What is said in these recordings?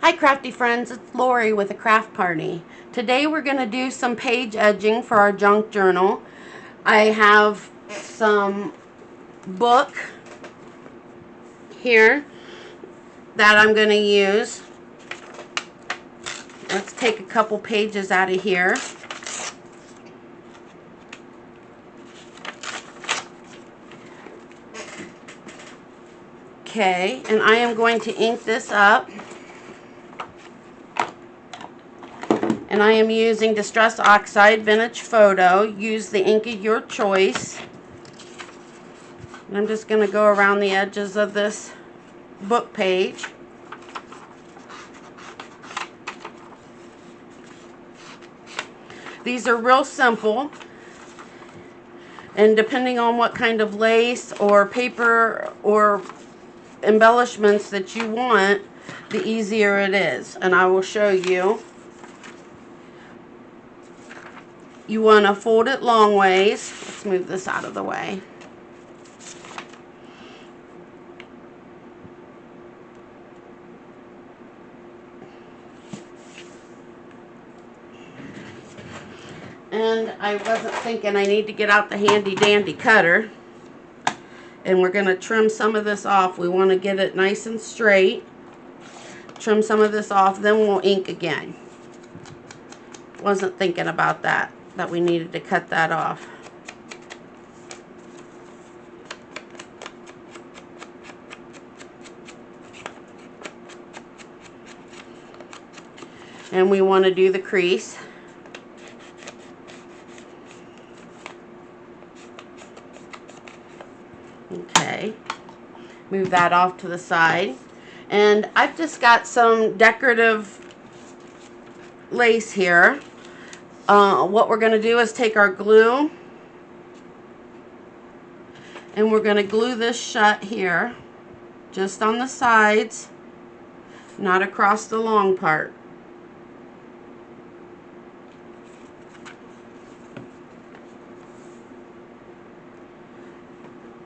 Hi crafty friends, it's Lori with a craft party. Today we're going to do some page edging for our junk journal. I have some book here that I'm going to use. Let's take a couple pages out of here. Okay, and I am going to ink this up. And I am using Distress Oxide Vintage Photo. Use the ink of your choice. And I'm just going to go around the edges of this book page. These are real simple. And depending on what kind of lace or paper or embellishments that you want, the easier it is. And I will show you. You want to fold it long ways. Let's move this out of the way. And I wasn't thinking I need to get out the handy dandy cutter. And we're going to trim some of this off. We want to get it nice and straight. Trim some of this off, then we'll ink again. Wasn't thinking about that we needed to cut that off. And we want to do the crease. Okay, move that off to the side. And I've just got some decorative lace here. What we're going to do is take our glue and we're going to glue this shut here, just on the sides, not across the long part.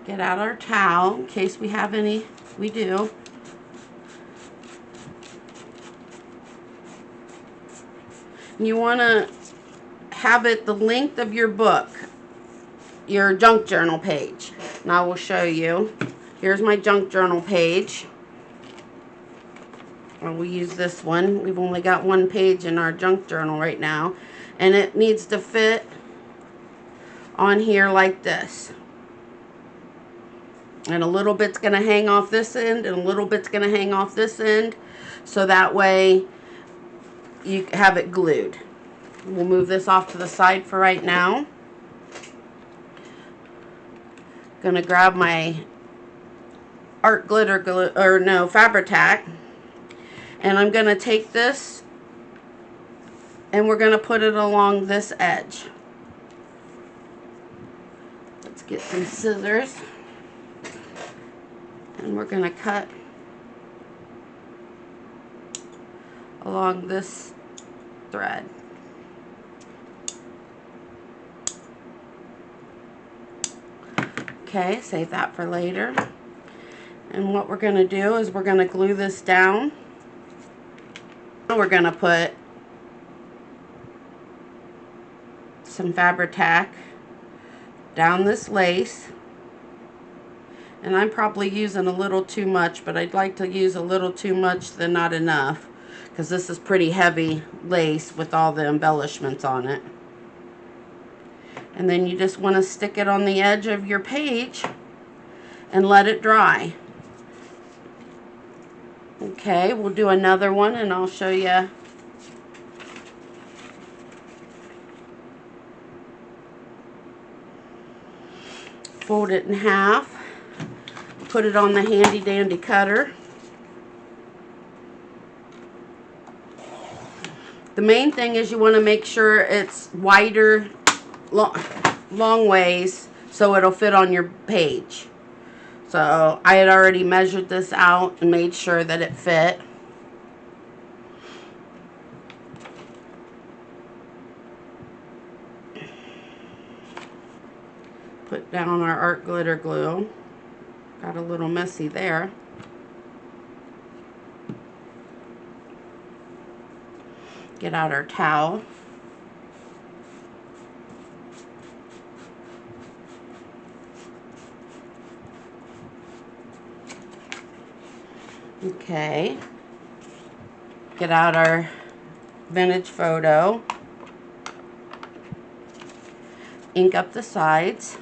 Get out our towel in case we have any. We do. And you want to have it the length of your book, your junk journal page. And I will show you. Here's my junk journal page. And we'll use this one. We've only got one page in our junk journal right now. And it needs to fit on here like this. And a little bit's going to hang off this end, and a little bit's going to hang off this end. So that way you have it glued. We'll move this off to the side for right now. Gonna grab my art glitter glue, or no, Fabri-Tac, and I'm gonna take this and we're gonna put it along this edge. Let's get some scissors and we're gonna cut along this thread. Okay, save that for later. And what we're going to do is we're going to glue this down. We're going to put some Fabri-Tac down this lace. And I'm probably using a little too much, but I'd like to use a little too much than not enough, because this is pretty heavy lace with all the embellishments on it. And then you just want to stick it on the edge of your page and let it dry. Okay, we'll do another one and I'll show you. Fold it in half. Put it on the handy dandy cutter. The main thing is you want to make sure it's wider, long ways, so it'll fit on your page. So I had already measured this out and made sure that it fit. Put down our art glitter glue. Got a little messy there. Get out our towel. Okay. Get out our vintage photo. Ink up the sides.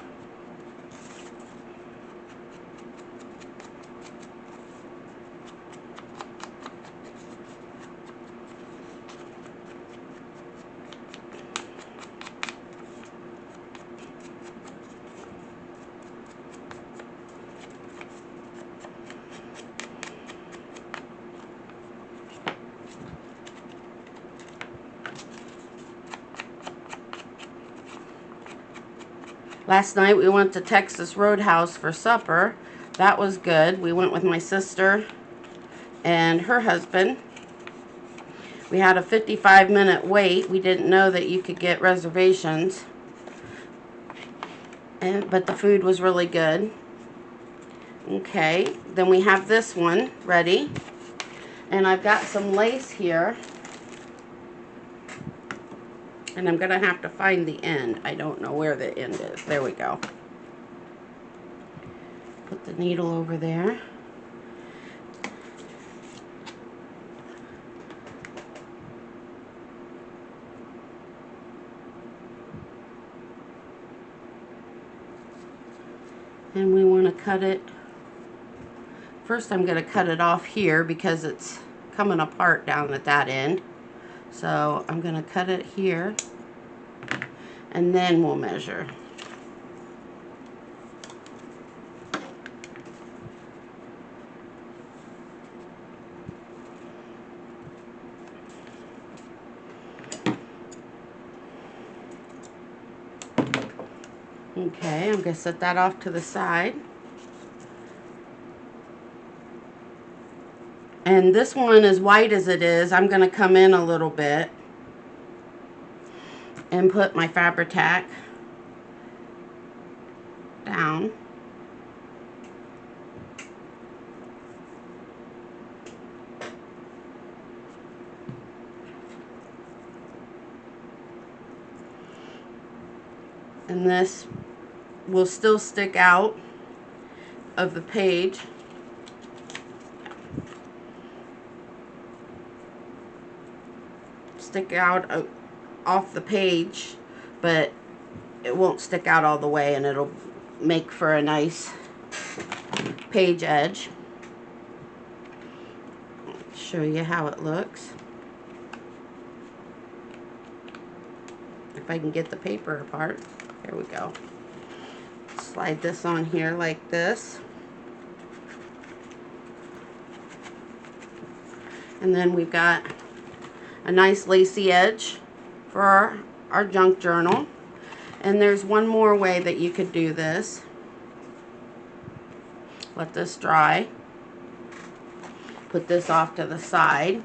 Last night we went to Texas Roadhouse for supper. That was good. We went with my sister and her husband. We had a 55-minute wait. We didn't know that you could get reservations. But the food was really good. Okay, then we have this one ready. And I've got some lace here. And I'm going to have to find the end. I don't know where the end is. There we go. Put the needle over there. And we want to cut it. First I'm going to cut it off here because it's coming apart down at that end. So I'm going to cut it here. And then we'll measure. Okay, I'm going to set that off to the side. And this one, as white as it is, I'm going to come in a little bit and put my Fabri-Tac down. And this will still stick out of the page. Stick out off the page, but it won't stick out all the way, and it'll make for a nice page edge. I'll show you how it looks. If I can get the paper apart. There we go. Slide this on here like this. And then we've got a nice lacy edge for our junk journal. And there's one more way that you could do this. Let this dry. Put this off to the side.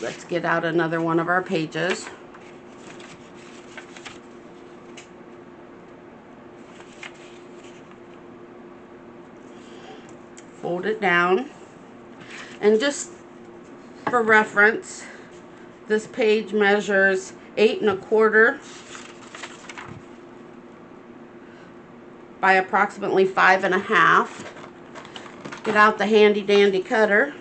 Let's get out another one of our pages. Fold it down. And just for reference, this page measures 8 1/4 by approximately 5 1/2. Get out the handy dandy cutter.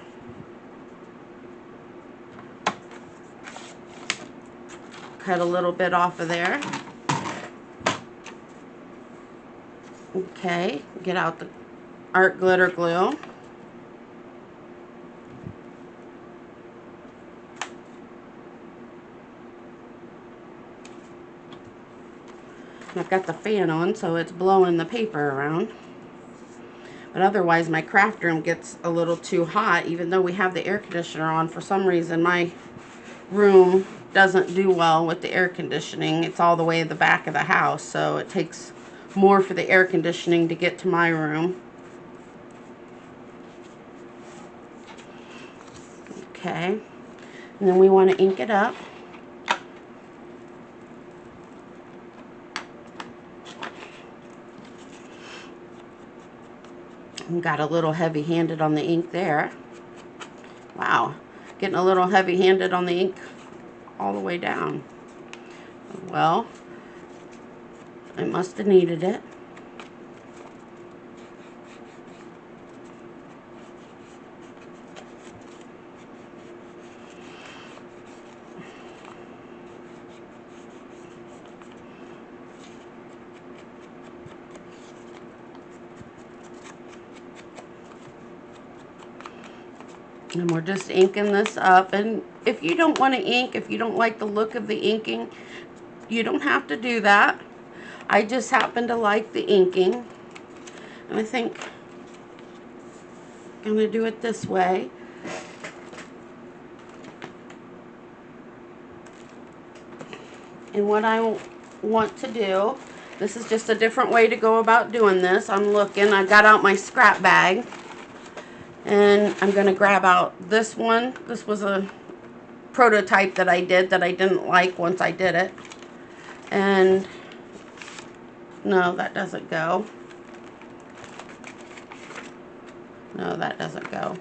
Cut a little bit off of there. Okay, get out the art glitter glue. I've got the fan on, so it's blowing the paper around. But otherwise, my craft room gets a little too hot. Even though we have the air conditioner on, for some reason, my room doesn't do well with the air conditioning. It's all the way at the back of the house, so it takes more for the air conditioning to get to my room. Okay, and then we want to ink it up. Got a little heavy-handed on the ink there. Wow, getting a little heavy-handed on the ink all the way down. Well, I must have needed it. And we're just inking this up. And if you don't want to ink, if you don't like the look of the inking, you don't have to do that. I just happen to like the inking. And I think I'm going to do it this way. And what I want to do, this is just a different way to go about doing this. I'm looking, I got out my scrap bag. And I'm going to grab out this one. This was a prototype that I did that I didn't like once I did it. And no, that doesn't go. No, that doesn't go.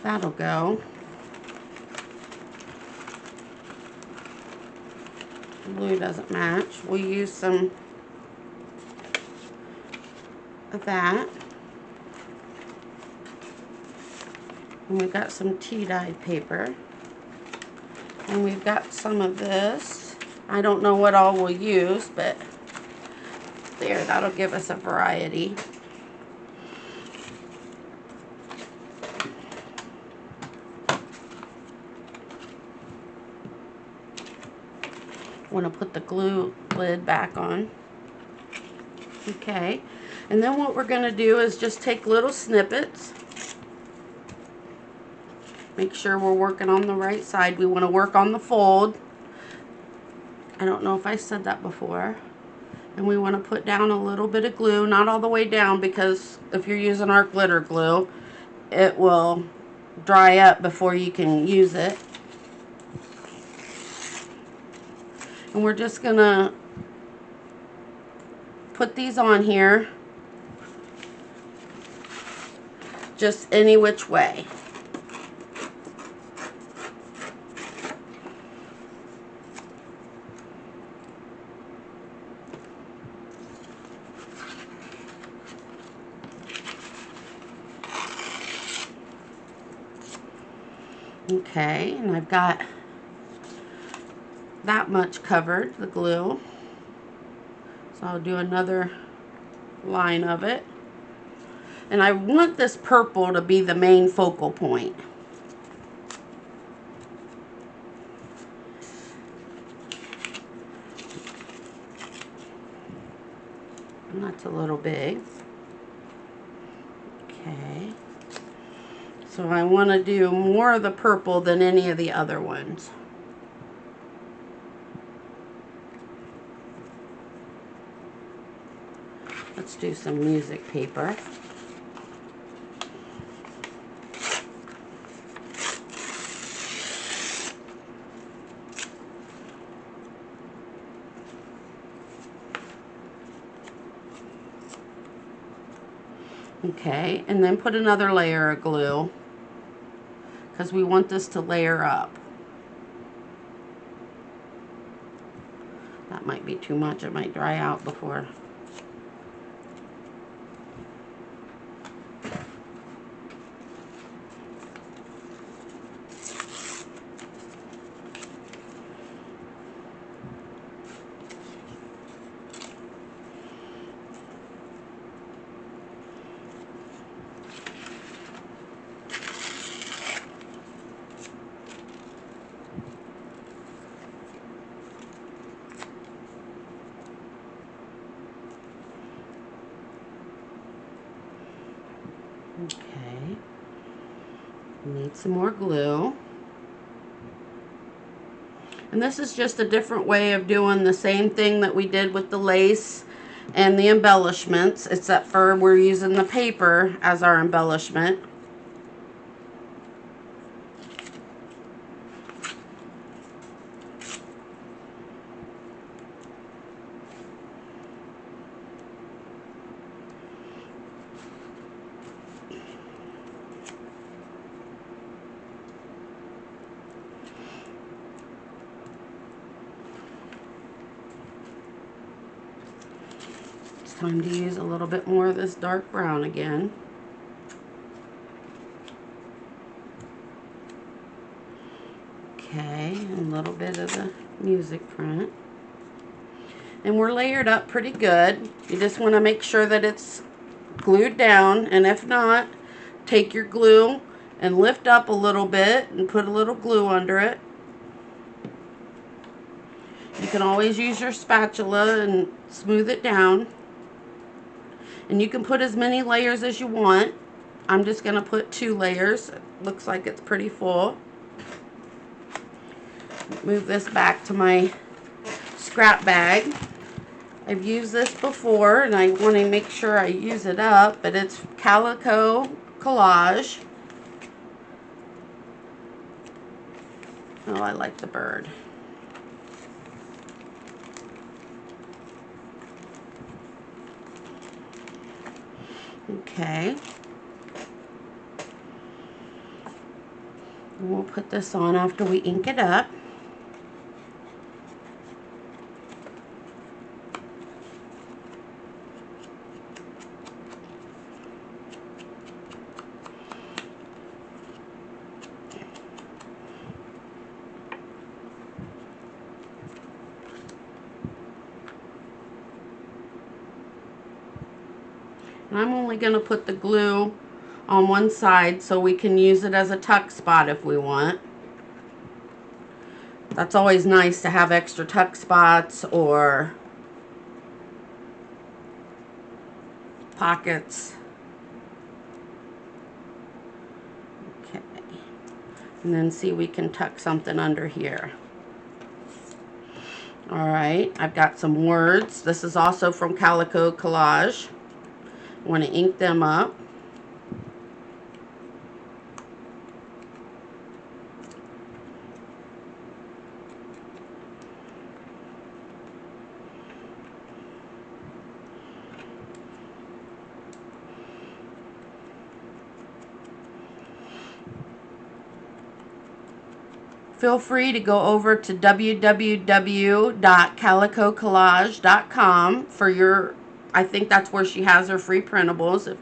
That'll go. Blue doesn't match. We'll use some of that. And we've got some tea-dyed paper. And we've got some of this. I don't know what all we'll use, but there, that'll give us a variety. Want to put the glue lid back on. Okay, and then what we're going to do is just take little snippets. Make sure we're working on the right side. We want to work on the fold. I don't know if I said that before. And we want to put down a little bit of glue, not all the way down, because if you're using our glitter glue, it will dry up before you can use it. And we're just going to put these on here just any which way. Okay, and I've got that much covered, the glue. So I'll do another line of it. And I want this purple to be the main focal point. And that's a little big. Okay. So I want to do more of the purple than any of the other ones. Let's do some music paper. Okay, and then put another layer of glue because we want this to layer up. That might be too much. It might dry out before. Okay, need some more glue. And this is just a different way of doing the same thing that we did with the lace and the embellishments, except for we're using the paper as our embellishment. Time to use a little bit more of this dark brown again. Okay, a little bit of the music print. And we're layered up pretty good. You just want to make sure that it's glued down, and if not, take your glue and lift up a little bit and put a little glue under it. You can always use your spatula and smooth it down. And you can put as many layers as you want. I'm just going to put 2 layers. It looks like it's pretty full. Move this back to my scrap bag. I've used this before and I want to make sure I use it up, but it's Calico Collage. Oh, I like the bird. Okay. And we'll put this on after we ink it up. And I'm only going to put the glue on one side so we can use it as a tuck spot if we want. That's always nice to have extra tuck spots or pockets. Okay. And then see, we can tuck something under here. Alright, I've got some words. This is also from Calico Collage. I want to ink them up. Feel free to go over to www.calicocollage.com for your, I think that's where she has her free printables.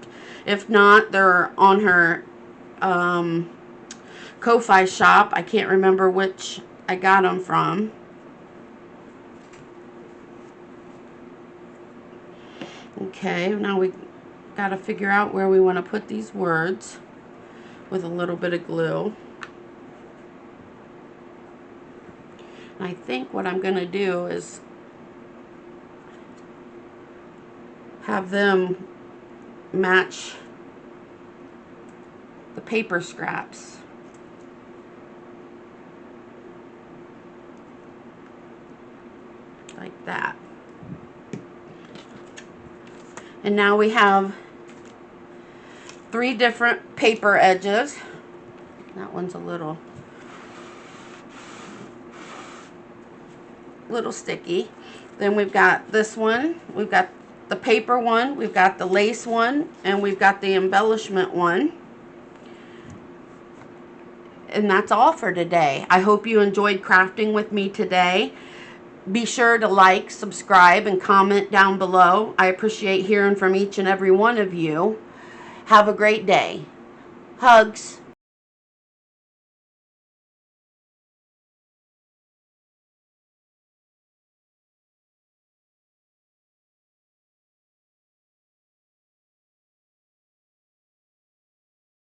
If not, they're on her Ko-Fi shop. I can't remember which I got them from. Okay, now we got to figure out where we want to put these words with a little bit of glue. I think what I'm going to do is have them match the paper scraps. Like that. And now we have 3 different paper edges. That one's a little sticky. Then we've got this one, we've got the paper one, we've got the lace one, and we've got the embellishment one. And that's all for today. I hope you enjoyed crafting with me today. Be sure to like, subscribe, and comment down below. I appreciate hearing from each and every one of you. Have a great day. Hugs.